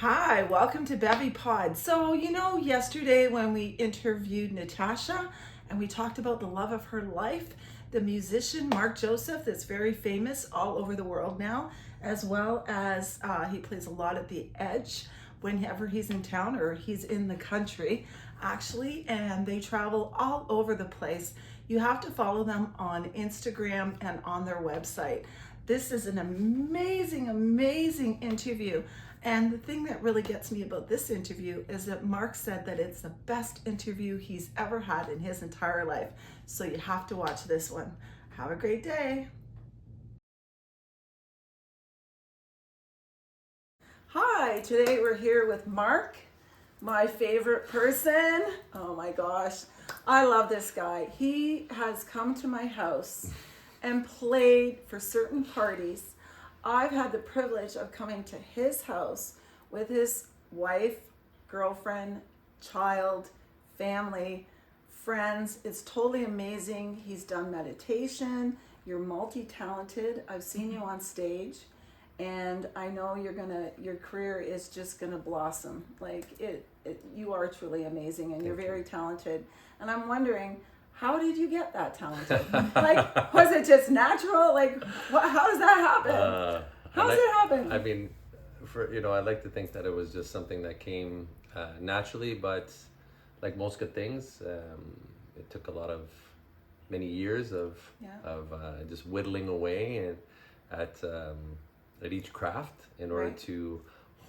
Hi, welcome to Bevy Pod. So, yesterday when we interviewed Natasha and we talked about the love of her life, the musician Marc Joseph, that's very famous all over the world now, as well as he plays a lot at the Edge whenever he's in town or he's in the country, actually, and they travel all over the place. You have to follow them on Instagram and on their website. This is an amazing, amazing interview. And the thing that really gets me about this interview is that Marc said that it's the best interview he's ever had in his entire life. So you have to watch this one. Have a great day. Hi, today we're here with Marc, my favorite person. Oh my gosh, I love this guy. He has come to my house and played for certain parties. I've had the privilege of coming to his house with his wife, girlfriend, child, family, friends. It's totally amazing. He's done meditation. You're multi-talented. I've seen you on stage, and I know your career is just gonna blossom. Like you are truly amazing, and you're very talented. And I'm wondering, how did you get that talented? Like, was it just natural? Like, how does that happen? How does it happen? I mean, I'd like to think that it was just something that came naturally, but like most good things, it took many years of just whittling away and at each craft in order to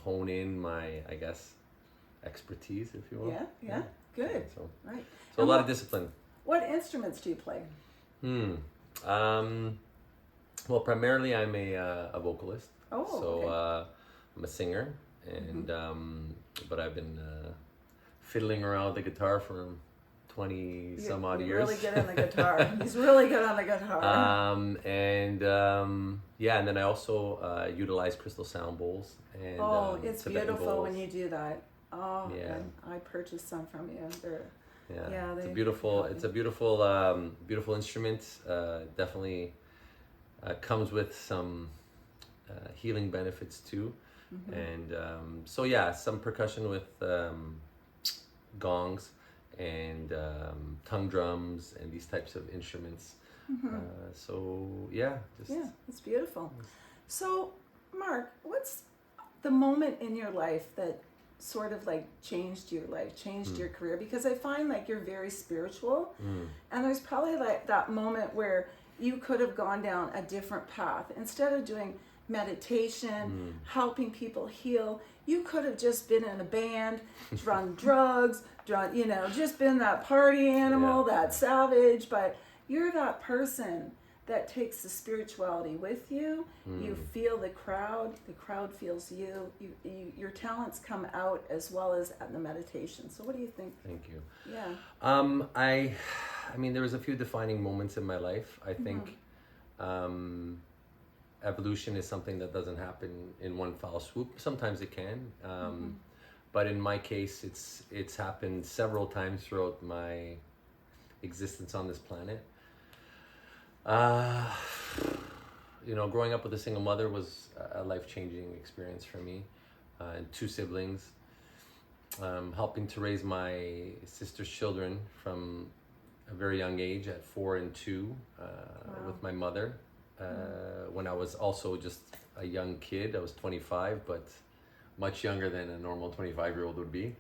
hone in my, I guess, expertise, if you will. Yeah, good. So, Right. So a lot of discipline. What instruments do you play? Well, primarily I'm a vocalist. Oh, So okay. I'm a singer, and but I've been fiddling around the guitar for 20 some odd You're years. really good on the guitar. He's really good on the guitar. And then I also utilize crystal sound bowls and It's Tibetan beautiful bowls. when you do that. Oh, Yeah. and I purchased some from you. It's a they beautiful, help it's me. a beautiful, beautiful instrument. Definitely comes with some healing benefits too. And some percussion with gongs and tongue drums and these types of instruments. Yeah, it's beautiful. So, Marc, what's the moment in your life that sort of like changed your life, changed your career? Because I find like you're very spiritual, and there's probably like that moment where you could have gone down a different path. Instead of doing meditation, helping people heal, you could have just been in a band, done drugs, just been that party animal, that savage, but you're that person that takes the spirituality with you. You feel the crowd feels you. Your talents come out as well as at the meditation. So what do you think? Thank you. Yeah. I mean, there was a few defining moments in my life. I think evolution is something that doesn't happen in one foul swoop. Sometimes it can, but in my case, it's happened several times throughout my existence on this planet. Growing up with a single mother was a life-changing experience for me, and two siblings. Helping to raise my sister's children from a very young age at 4 and 2 with my mother. When I was also just a young kid, I was 25, but much younger than a normal 25-year-old would be.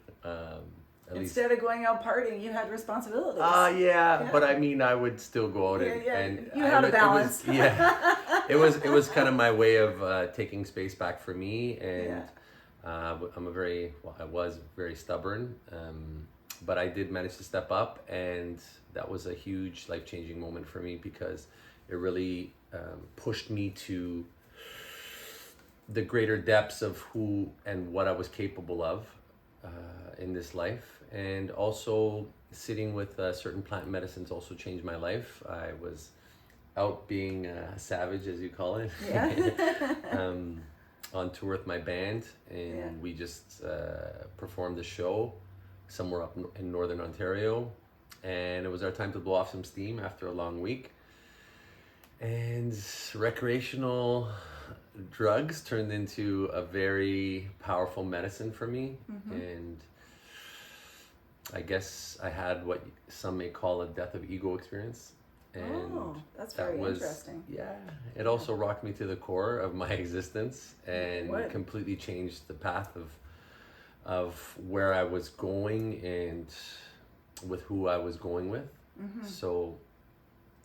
Instead of going out partying, you had responsibilities. Yeah, but I mean, I would still go out and you had a balance. It was kind of my way of taking space back for me, and I was very stubborn, but I did manage to step up, and that was a huge life-changing moment for me because it really pushed me to the greater depths of who and what I was capable of in this life. And also sitting with certain plant medicines also changed my life. I was out being a savage, as you call it, on tour with my band, and we just performed a show somewhere up in northern Ontario, and it was our time to blow off some steam after a long week. And recreational drugs turned into a very powerful medicine for me. And I guess I had what some may call a death of ego experience. And that's very interesting. Yeah, it also rocked me to the core of my existence and completely changed the path of where I was going and with who I was going with. So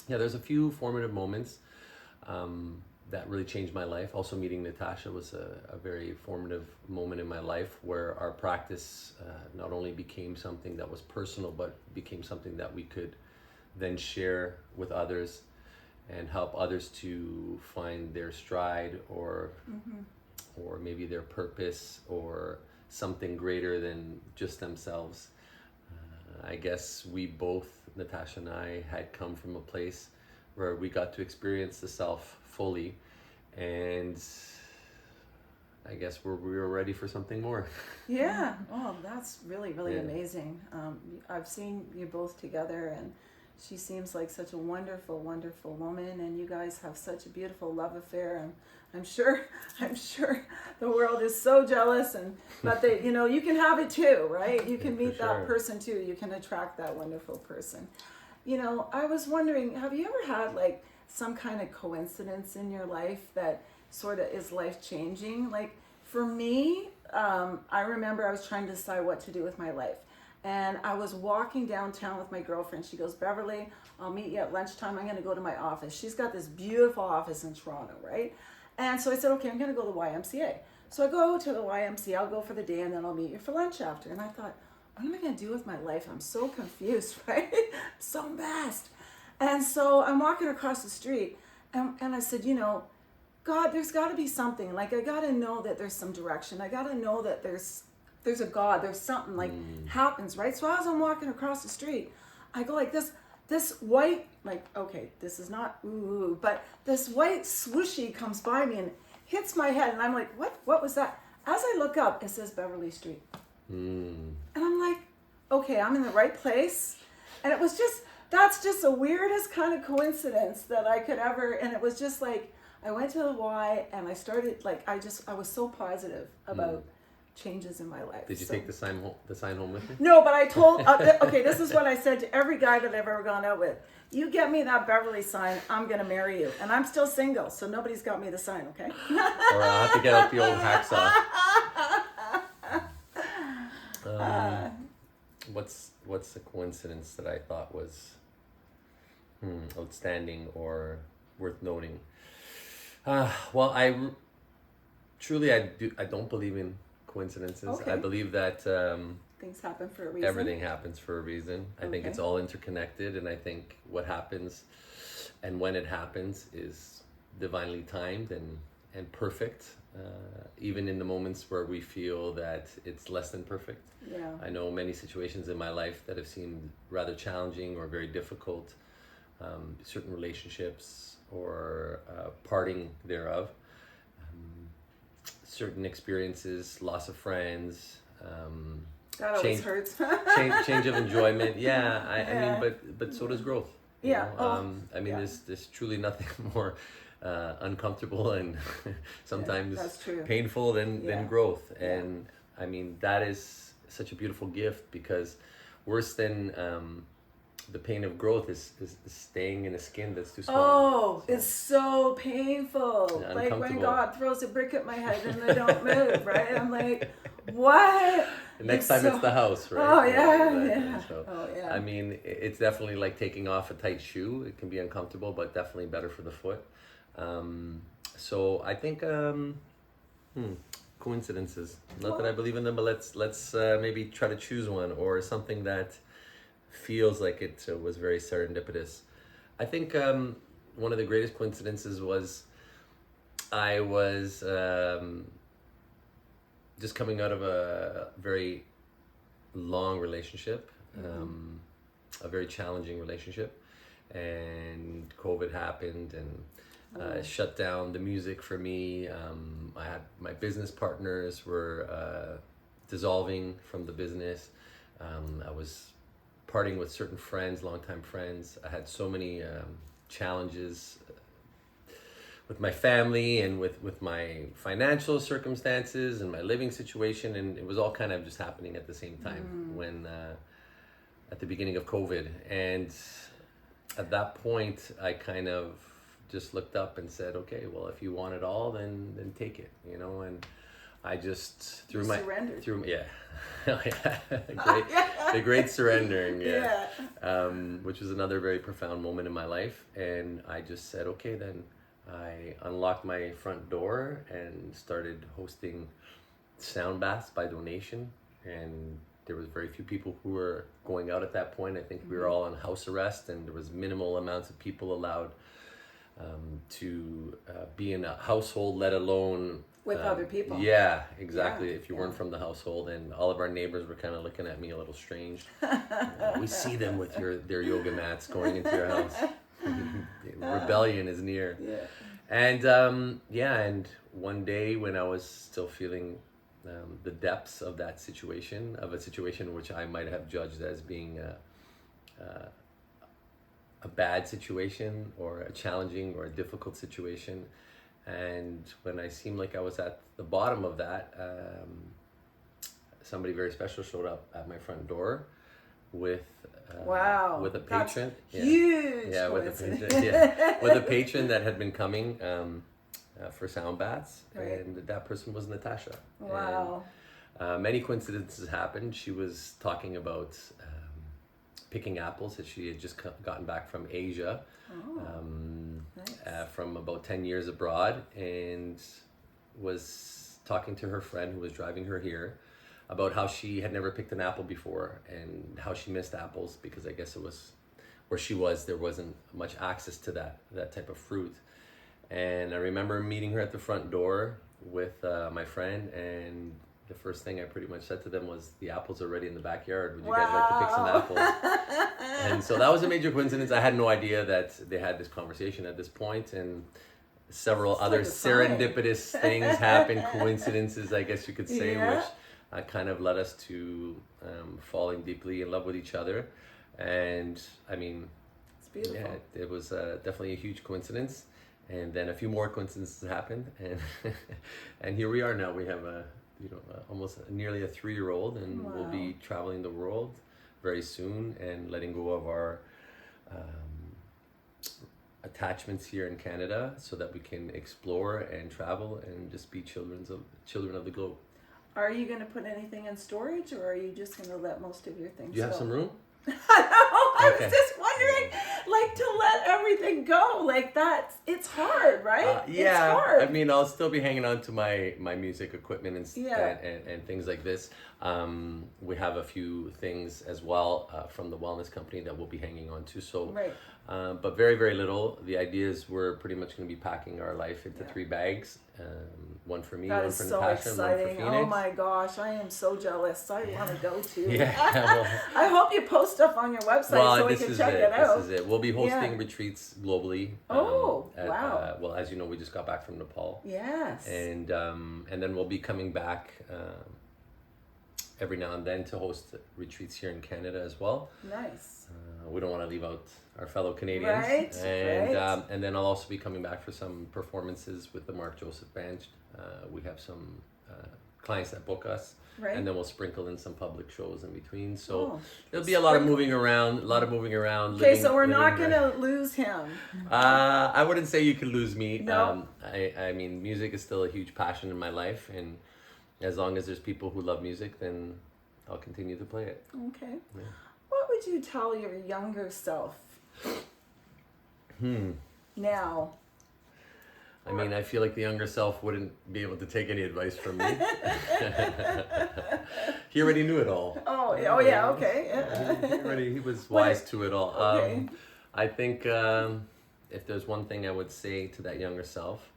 yeah, there's a few formative moments that really changed my life. Also meeting Natasha was a very formative moment in my life, where our practice not only became something that was personal, but became something that we could then share with others and help others to find their stride, or maybe their purpose, or something greater than just themselves. I guess we both, Natasha and I, had come from a place where we got to experience the self fully, and I guess we were ready for something more. Yeah. Oh, that's really, really amazing. I've seen you both together, and she seems like such a wonderful, wonderful woman, and you guys have such a beautiful love affair, and I'm sure the world is so jealous, but they, you can have it too, right? You can meet that person too. You can attract that wonderful person. I was wondering, have you ever had like some kind of coincidence in your life that sort of is life changing? Like for me, I remember I was trying to decide what to do with my life. And I was walking downtown with my girlfriend. She goes, Beverly, I'll meet you at lunchtime. I'm going to go to my office. She's got this beautiful office in Toronto, right? And so I said, okay, I'm going to go to the YMCA. So I go to the YMCA. I'll go for the day, and then I'll meet you for lunch after. And I thought, what am I going to do with my life? I'm so confused, right? So messed. And so I'm walking across the street, and I said, God, there's got to be something. Like, I got to know that there's some direction. I got to know that there's a God, there's something like happens, right? So as I'm walking across the street, I go like this white, like, okay, this is not ooh, but this white swooshy comes by me and hits my head, and I'm like, what was that? As I look up, it says Beverly Street. And I'm like, okay, I'm in the right place. And it was that's just the weirdest kind of coincidence that I could ever, and it was just like, I went to the Y, and I started, like, I was so positive about changes in my life. Did you take the sign home with you? No, but I told, okay, this is what I said to every guy that I've ever gone out with. You get me that Beverly sign, I'm going to marry you. And I'm still single, so nobody's got me the sign, okay? Or I'll have to get out the old hacksaw. What's the coincidence that I thought was outstanding or worth noting? Well, I don't believe in coincidences. Okay. I believe that things happen for a reason. everything happens for a reason. I think it's all interconnected, and I think what happens and when it happens is divinely timed and perfect, even in the moments where we feel that it's less than perfect. Yeah. I know many situations in my life that have seemed rather challenging or very difficult, certain relationships or parting thereof. Certain experiences, loss of friends, that always hurts. change of enjoyment. Yeah, I mean, but so does growth. You know? I mean, there's truly nothing more uncomfortable and sometimes painful than growth. And I mean, that is such a beautiful gift, because worse than the pain of growth is staying in a skin that's too small. Oh, it's so painful. Like when God throws a brick at my head and I don't move, right? I'm like, what? The next time it's the house, right? Oh, yeah. So, oh, yeah. I mean, it's definitely like taking off a tight shoe. It can be uncomfortable, but definitely better for the foot. So I think coincidences. Not that I believe in them, but let's maybe try to choose one, or something that feels like it was very serendipitous. I think one of the greatest coincidences was I was just coming out of a very long relationship, a very challenging relationship, and COVID happened and shut down the music for me. I had my business partners were dissolving from the business. I was parting with certain friends, longtime friends. I had so many challenges with my family and with my financial circumstances and my living situation, and it was all kind of just happening at the same time when at the beginning of COVID. And at that point, I kind of just looked up and said, okay, well, if you want it all, then take it, you know. And I just surrendered. Yeah. Oh, yeah. The great surrendering, yeah. Which was another very profound moment in my life. And I just said, okay, then I unlocked my front door and started hosting sound baths by donation. And there was very few people who were going out at that point. I think we were all on house arrest, and there was minimal amounts of people allowed to be in a household, let alone with other people. Yeah, exactly. If you weren't from the household, and all of our neighbors were kind of looking at me a little strange. We see them with their yoga mats going into your house. Rebellion is near. Yeah. And and one day when I was still feeling the depths of that situation, of a situation which I might have judged as being a bad situation or a challenging or a difficult situation. And when I seemed like I was at the bottom of that, somebody very special showed up at my front door with with a patron. That's huge. Yeah, with a patron that had been coming for sound baths, and that person was Natasha. Wow. And, many coincidences happened. She was talking about picking apples that she had just gotten back from Asia, from about 10 years abroad, and was talking to her friend who was driving her here about how she had never picked an apple before and how she missed apples because I guess it was where she was, there wasn't much access to that type of fruit. And I remember meeting her at the front door with my friend, and the first thing I pretty much said to them was, the apples are ready in the backyard. Would you guys like to pick some apples? And so that was a major coincidence. I had no idea that they had this conversation at this point, and several other serendipitous things happened, coincidences, I guess you could say, which kind of led us to falling deeply in love with each other. And I mean, it's beautiful. Yeah, it was definitely a huge coincidence. And then a few more coincidences happened, and and here we are now. We have almost nearly a 3-year-old, and we'll be traveling the world very soon and letting go of our attachments here in Canada so that we can explore and travel and just be children of the globe. Are you going to put anything in storage, or are you just going to let most of your things go? Do you have some room? I was just wondering, like, to let everything go, like it's hard, right? Yeah, it's hard. I mean, I'll still be hanging on to my music equipment and things like this. We have a few things as well from the wellness company that we'll be hanging on to. So, but very, very little. The idea is we're pretty much going to be packing our life into 3 bags. One for me, one for Natasha, and one for Phoenix. Oh my gosh, I am so jealous. I want to go too. Well, I hope you post stuff on your website so we can check it out. This is it. We'll be hosting retreats globally. Wow. Well, as you know, we just got back from Nepal. Yes. And then we'll be coming back every now and then to host retreats here in Canada as well. Nice. We don't want to leave out our fellow Canadians. Right. And then I'll also be coming back for some performances with the Marc Joseph Band. We have some clients that book us. Right. And then we'll sprinkle in some public shows in between. So there'll be a lot of moving around, Okay, so we're not going to lose him. I wouldn't say you could lose me. No. I mean, music is still a huge passion in my life. And as long as there's people who love music, then I'll continue to play it. Okay. Yeah. What would you tell your younger self now? I mean, I feel like the younger self wouldn't be able to take any advice from me. He already knew it all. Okay. He was wise to it all. Okay. I think if there's one thing I would say to that younger self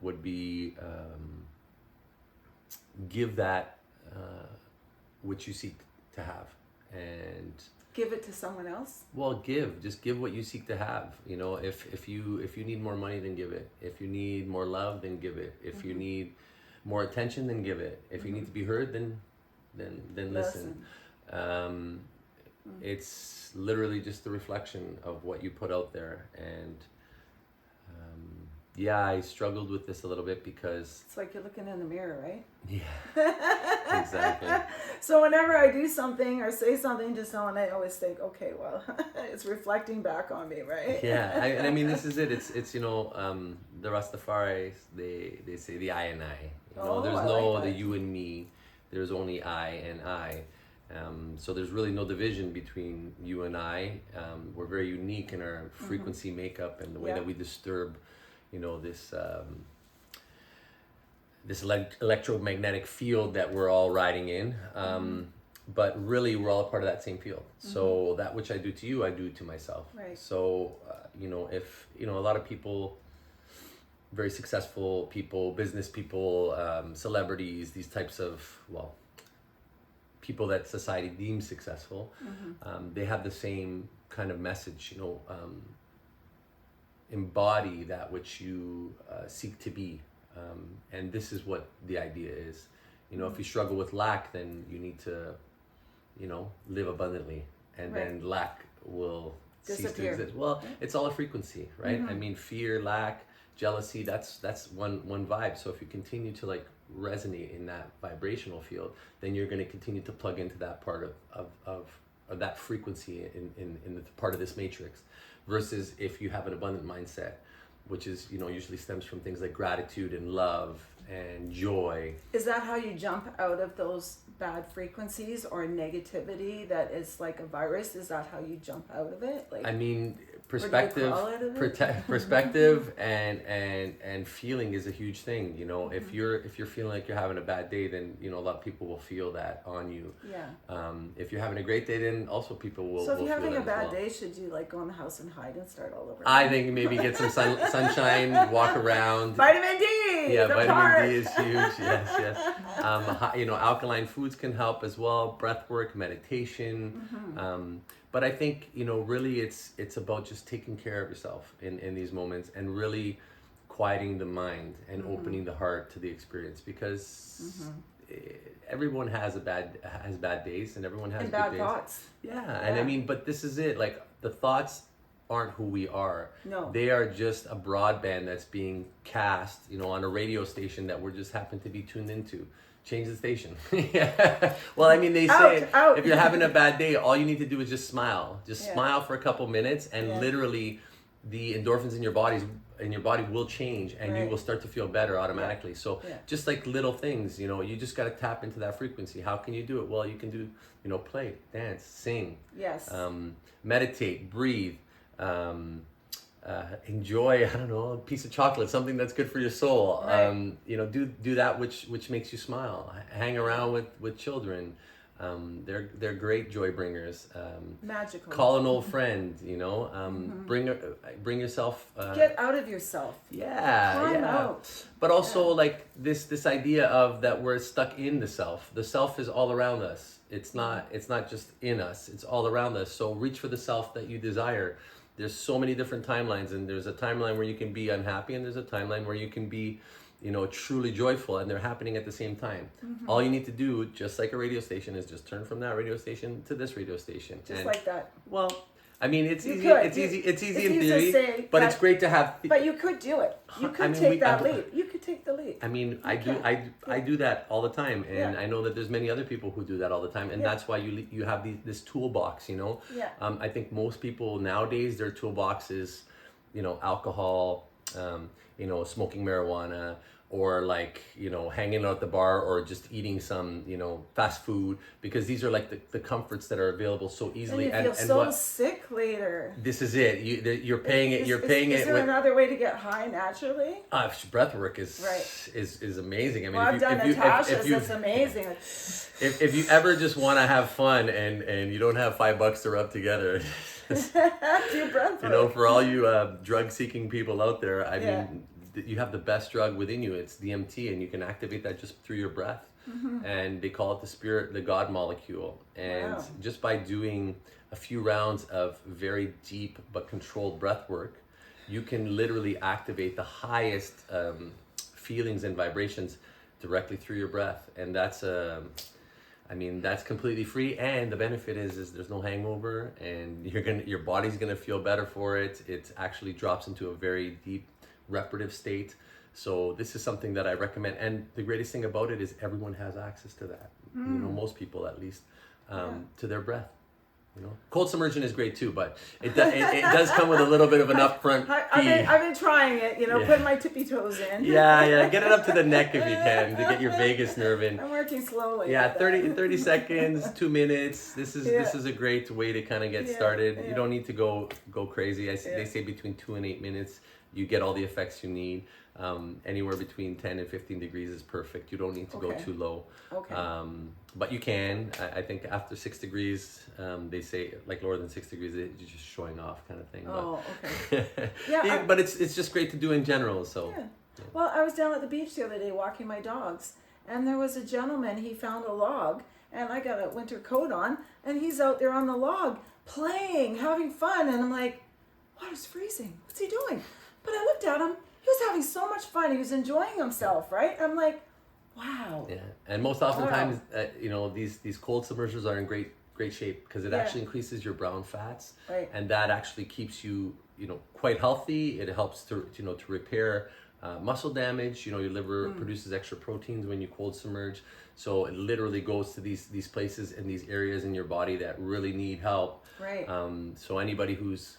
would be give that which you seek to have, and give it to someone else. Well, just give what you seek to have. You know, if you need more money, then give it. If you need more love, then give it. If you need more attention, then give it. If you need to be heard, then listen. It's literally just the reflection of what you put out there, and yeah, I struggled with this a little bit because It's like you're looking in the mirror, right? yeah, exactly. So whenever I do something or say something to someone, I always think, okay, well, it's reflecting back on me, right? Yeah, and I mean this is it. It's the Rastafaris they say the I and I. Oh, There's I no like the that. you and me. There's only I and I. So there's really no division between you and I. We're very unique in our frequency makeup and the way Yeah. that we disturb, this electromagnetic field that we're all riding in. But really, we're all a part of that same field. So that which I do to you, I do to myself. Right. So if a lot of people, very successful people, business people, celebrities, these types of people that society deems successful, they have the same kind of message. Embody that which you seek to be. And this is what the idea is. If you struggle with lack, then you need to, live abundantly, and Right. then lack will cease to Disappear. exist. Well, it's all a frequency, right? I mean, fear, lack, jealousy, that's one vibe. So if you continue to like resonate in that vibrational field, then you're going to continue to plug into that part of that frequency in the part of this matrix, versus if you have an abundant mindset, which is usually stems from things like gratitude and love and joy. Is that how you jump out of those bad frequencies or negativity that is like a virus? Is that how you jump out of it? Like, I mean, crawl perspective, out of it? perspective, and feeling is a huge thing. If you're feeling like you're having a bad day, then a lot of people will feel that on you. Yeah. If you're having a great day, then also people will. So if will you're feel having a that as bad well. day, should you like go in the house and hide and start all over? I think maybe get some sunshine, walk around. Vitamin D. Yeah, the vitamin park. D is huge. Yes. Alkaline foods can help as well. Breath work, meditation. But I think really it's about just taking care of yourself in these moments, and really quieting the mind and opening the heart to the experience, because everyone has bad days, and everyone has And good bad days. thoughts. Yeah, and I mean, but this is it. Like, the thoughts aren't who we are. No. They are just a broadband that's being cast, on a radio station that we're just happen to be tuned into. Change the station. Yeah. Well, I mean, they say Out. if you're having a bad day, all you need to do is just smile. Just Yeah. smile for a couple minutes, and Yeah. literally the endorphins in your body will change, and you Right. will start to feel better automatically. So Yeah. just like little things, you just got to tap into that frequency. How can you do it? Well, you can do, play, dance, sing, Yes. meditate, breathe, enjoy, I don't know, a piece of chocolate, something that's good for your soul. Right. Do that which makes you smile. Hang around with children. They're great joy bringers. Magical. Call an old friend. Bring yourself. Get out of yourself. Yeah, Climb yeah. out. But also like this idea of that we're stuck in the self. The self is all around us. It's not just in us. It's all around us. So reach for the self that you desire. There's so many different timelines, and there's a timeline where you can be unhappy, and there's a timeline where you can be, truly joyful, and they're happening at the same time. All you need to do, just like a radio station, is just turn from that radio station to this radio station. Just like that. Well, I mean, it's You easy. could. It's easy. It's easy It's in easy to theory, say, but it's great to have. But you could do it. You could take that leap. You could take the leap. I mean, can. I do that all the time, and Yeah. I know that there's many other people who do that all the time, and Yeah. that's why you have this toolbox. Yeah. I think most people nowadays, their toolbox is, alcohol, smoking marijuana, or like hanging out at the bar, or just eating some fast food, because these are like the comforts that are available so And easily. you feel so sick later. This is it. You're paying it. You're paying Is it there with. another way to get high naturally? Breath work is Right. is amazing. I mean, Well, I've done Natasha's. if you That's amazing. if you ever just want to have fun and you don't have $5 to rub together, Do breath work. for all you drug seeking people out there, I Yeah. mean, you have the best drug within you. It's DMT, and you can activate that just through your breath. And they call it the God molecule. And Wow. just by doing a few rounds of very deep but controlled breath work, you can literally activate the highest feelings and vibrations directly through your breath. And that's that's completely free, and the benefit is there's no hangover, and your body's gonna feel better for it. It actually drops into a very deep reparative state. So this is something that I recommend. And the greatest thing about it is everyone has access to that. You know, most people at least, to their breath. You know, cold submersion is great too, but it does come with a little bit of an upfront fee. I've been trying it, putting my tippy toes in. Yeah, get it up to the neck if you can to get your vagus nerve in. I'm working slowly. Yeah, 30 seconds, 2 minutes. This is a great way to kind of get started. You don't need to go crazy. They say between 2 and 8 minutes, you get all the effects you need. Anywhere between 10 and 15 degrees is perfect. You don't need to go too low. Okay. But you can. I think after 6 degrees, they say like lower than 6 degrees, you're just showing off kind of thing. Oh, okay. Yeah. But it's just great to do in general. So. Yeah. Well, I was down at the beach the other day walking my dogs, and there was a gentleman. He found a log, and I got a winter coat on, and he's out there on the log playing, having fun, and I'm like, water's freezing. What's he doing? But I looked at him. He was having so much fun. He was enjoying himself, right? I'm like, wow. Yeah, and most oftentimes, these cold submersions are in great shape because it actually increases your brown fats, right. And that actually keeps you, quite healthy. It helps to repair muscle damage. Your liver produces extra proteins when you cold submerge, so it literally goes to these places and these areas in your body that really need help. Right. So anybody who's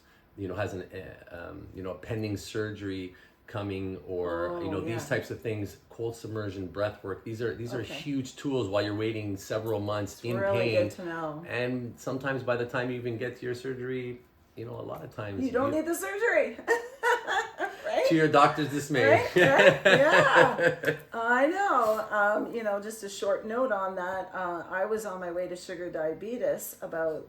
has a pending surgery coming, or these types of things, cold submersion, breath work, these are huge tools while you're waiting several months in really pain. Good to know. And sometimes by the time you even get to your surgery, a lot of times you don't need the surgery. Right? To your doctor's dismay. Right? Yeah. I know. Just a short note on that. I was on my way to sugar diabetes about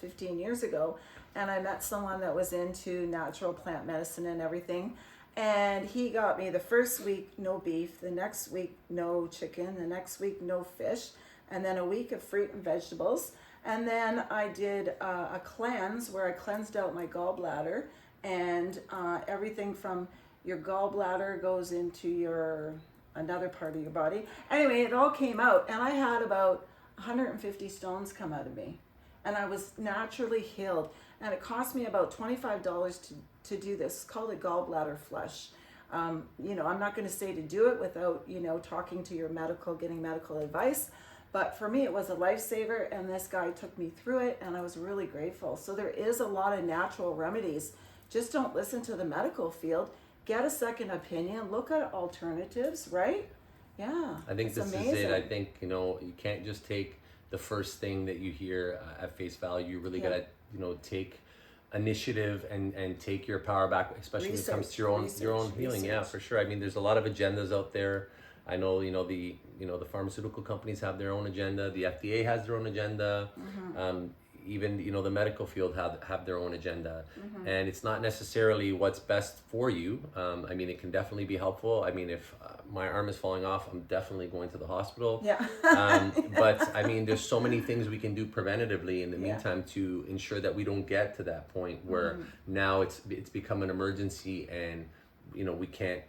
15 years ago, and I met someone that was into natural plant medicine and everything. And he got me the first week no beef, the next week no chicken, the next week no fish, and then a week of fruit and vegetables. And then I did a cleanse where I cleansed out my gallbladder, and everything from your gallbladder goes into another part of your body. Anyway, it all came out, and I had about 150 stones come out of me, and I was naturally healed. And it cost me about $25 to do this. It's called a gallbladder flush. I'm not going to say to do it without, talking to getting medical advice. But for me, it was a lifesaver, and this guy took me through it, and I was really grateful. So there is a lot of natural remedies. Just don't listen to the medical field. Get a second opinion. Look at alternatives, right? Yeah. I think this amazing. is it. I think, you can't just take the first thing that you hear at face value. You really got to, take initiative and take your power back, especially when it comes to your own healing. Yeah, for sure. I mean, there's a lot of agendas out there. I know, the pharmaceutical companies have their own agenda. The FDA has their own agenda. Even, the medical field have their own agenda. And it's not necessarily what's best for you. I mean, it can definitely be helpful. I mean, if my arm is falling off, I'm definitely going to the hospital. Yeah. But I mean, there's so many things we can do preventatively in the meantime to ensure that we don't get to that point where now it's become an emergency and, we can't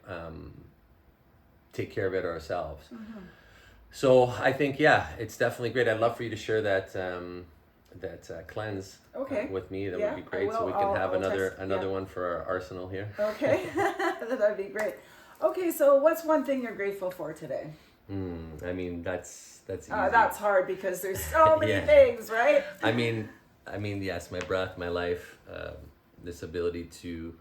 take care of it ourselves. So I think, it's definitely great. I'd love for you to share that cleanse with me. That would be great. So we can have another one for our arsenal here. Okay. That'd be great. Okay, so what's one thing you're grateful for today? I mean, that's easy. That's hard because there's so many things, right? I mean, yes, my breath, my life, this ability to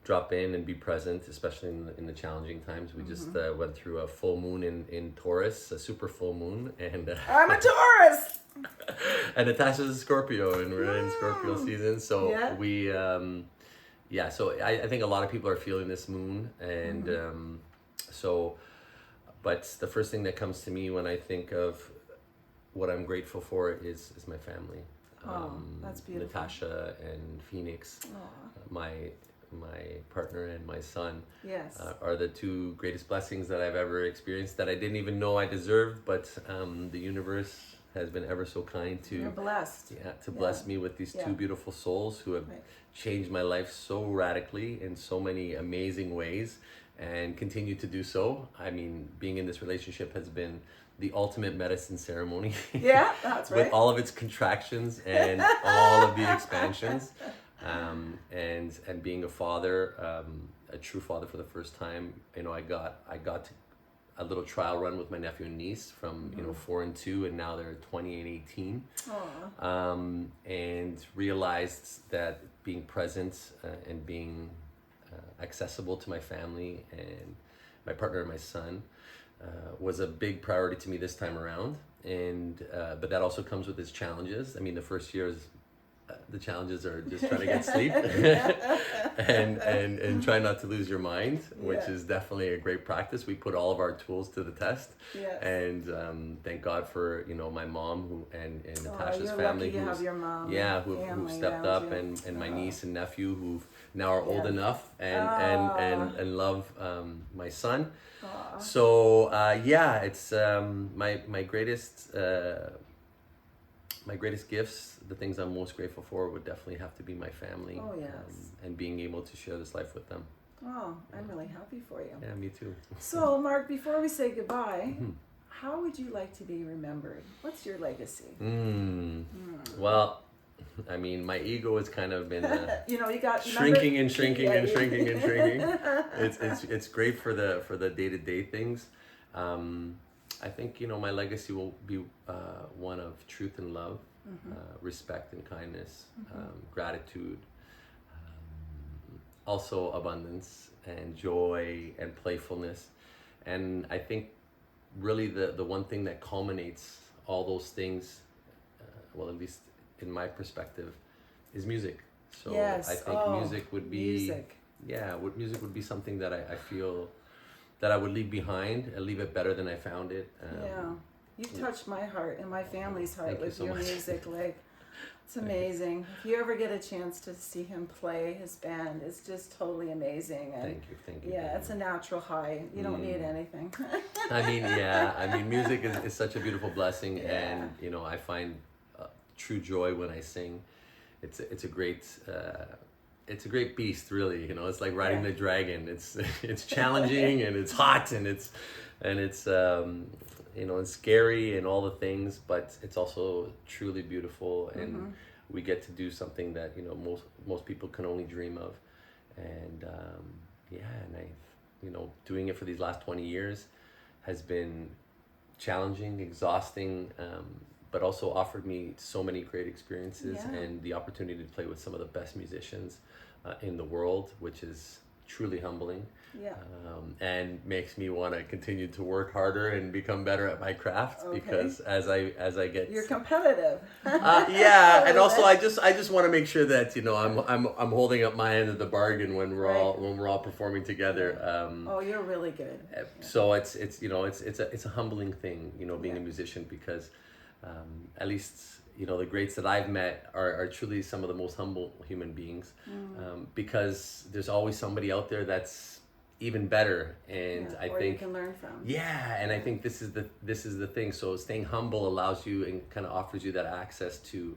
drop in and be present, especially in the challenging times. We just went through a full moon in Taurus, a super full moon, and I'm a Taurus. And Natasha's a Scorpio, and we're in Scorpio season, so we. So I think a lot of people are feeling this moon, and but the first thing that comes to me when I think of what I'm grateful for is my family. That's beautiful. Natasha and Phoenix, my partner and my son, are the two greatest blessings that I've ever experienced that I didn't even know I deserved, but the universe has been ever so kind to You're blessed. To bless me with these two beautiful souls who have changed my life so radically in so many amazing ways and continue to do so. I mean, being in this relationship has been the ultimate medicine ceremony. Yeah, that's right. With all of its contractions and all of the expansions. And being a father a true father for the first time. You know, I got to a little trial run with my nephew and niece from, you know, 4 and 2, and now they're 20 and 18. And realized that being present and being accessible to my family and my partner and my son was a big priority to me this time around. And but that also comes with its challenges. I mean, the first year is the challenges are just trying to get sleep and try not to lose your mind, which is definitely a great practice. We put all of our tools to the test. And thank God for, you know, my mom and Natasha's family, lucky to have your mom, who stepped up, and my niece and nephew who now are old enough and love my son. So it's my greatest gifts, the things I'm most grateful for, would definitely have to be my family. And being able to share this life with them. I'm really happy for you. Yeah, me too. So, Mark, before we say goodbye, how would you like to be remembered? What's your legacy? Well, I mean, my ego has kind of been you know, you got shrinking and shrinking and shrinking and shrinking. It's great for the day-to-day things. I think, you know, my legacy will be one of truth and love, respect and kindness, gratitude, also abundance and joy and playfulness. And I think really the one thing that culminates all those things, well, at least in my perspective, is music. So I think music would be music would be something that I feel that I would leave behind and leave it better than I found it. You've touched my heart and my family's heart with your music. Like, it's amazing. If you ever get a chance to see him play, his band is just totally amazing. And thank you. Yeah, it's a natural high. You don't need anything. I mean, music is such a beautiful blessing, and you know, I find true joy when I sing. It's a great beast, really. You know, it's like riding the dragon. It's challenging and it's hot and it's you know, it's scary and all the things, but it's also truly beautiful, and we get to do something that, you know, most people can only dream of. And and I, you know, doing it for these last 20 years has been challenging, exhausting, but also offered me so many great experiences and the opportunity to play with some of the best musicians in the world, which is truly humbling. And makes me want to continue to work harder and become better at my craft, because as I get, you're competitive. And also I just want to make sure that, you know, I'm holding up my end of the bargain when we're all performing together. You're really good. So it's you know, it's a humbling thing, you know, being a musician, because at least, you know, the greats that I've met are truly some of the most humble human beings, because there's always somebody out there that's even better, and I think you can learn from. And I think this is the thing. So staying humble allows you and kind of offers you that access to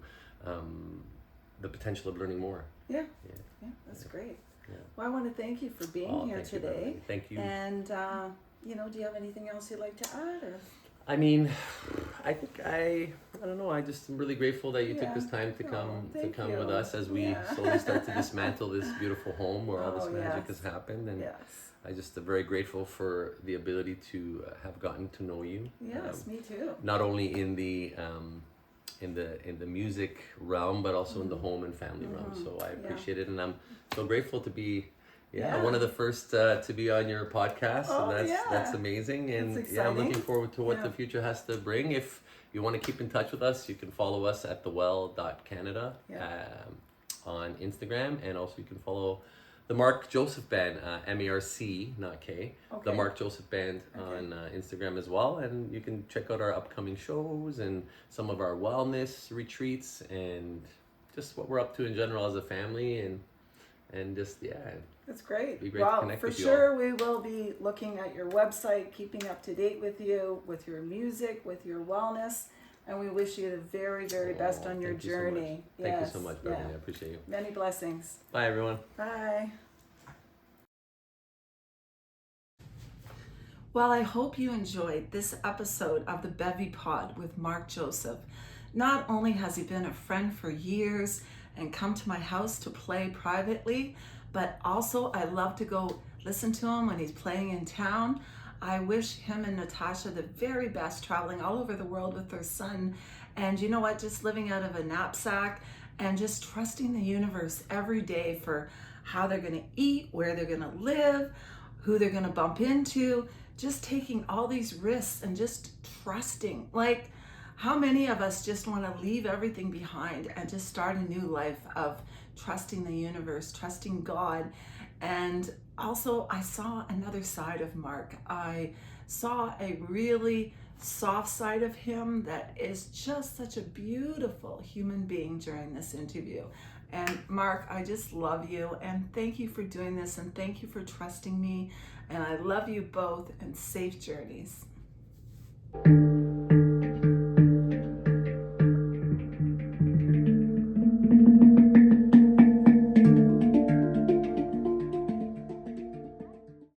the potential of learning more. That's great. Well, I want to thank you for being here today. Thank you. And you know, do you have anything else you'd like to add? Or? I mean, I think I don't know. I just am really grateful that you took this time to come with us as we slowly start to dismantle this beautiful home where all this magic has happened. And I just am very grateful for the ability to have gotten to know you. Yes, me too. Not only in the music realm, but also in the home and family realm. So I appreciate it, and I'm so grateful to be. One of the first to be on your podcast, and that's amazing, and I'm looking forward to what the future has to bring. If you want to keep in touch with us, you can follow us at thewell.canada on Instagram, and also you can follow the Marc Joseph Band, M-A-R-C, not K, the Marc Joseph Band on Instagram as well, and you can check out our upcoming shows and some of our wellness retreats and just what we're up to in general as a family, and just that's great. It'd be great to connect for with you sure all. We will be looking at your website, keeping up to date with you, with your music, with your wellness, and we wish you the very, very best on your journey. Thank you so much, Beverly. I appreciate you. Many blessings. Bye, everyone. Bye. Well, I hope you enjoyed this episode of the Bevy Pod with Marc Joseph. Not only has he been a friend for years and come to my house to play privately, but also I love to go listen to him when he's playing in town. I wish him and Natasha the very best, traveling all over the world with their son. And you know what, just living out of a knapsack and just trusting the universe every day for how they're going to eat, where they're going to live, who they're going to bump into, just taking all these risks and just trusting. Like, how many of us just want to leave everything behind and just start a new life of trusting the universe, trusting God? And also, I saw another side of Marc. I saw a really soft side of him that is just such a beautiful human being during this interview. And Marc, I just love you, and thank you for doing this, and thank you for trusting me, and I love you both, and safe journeys.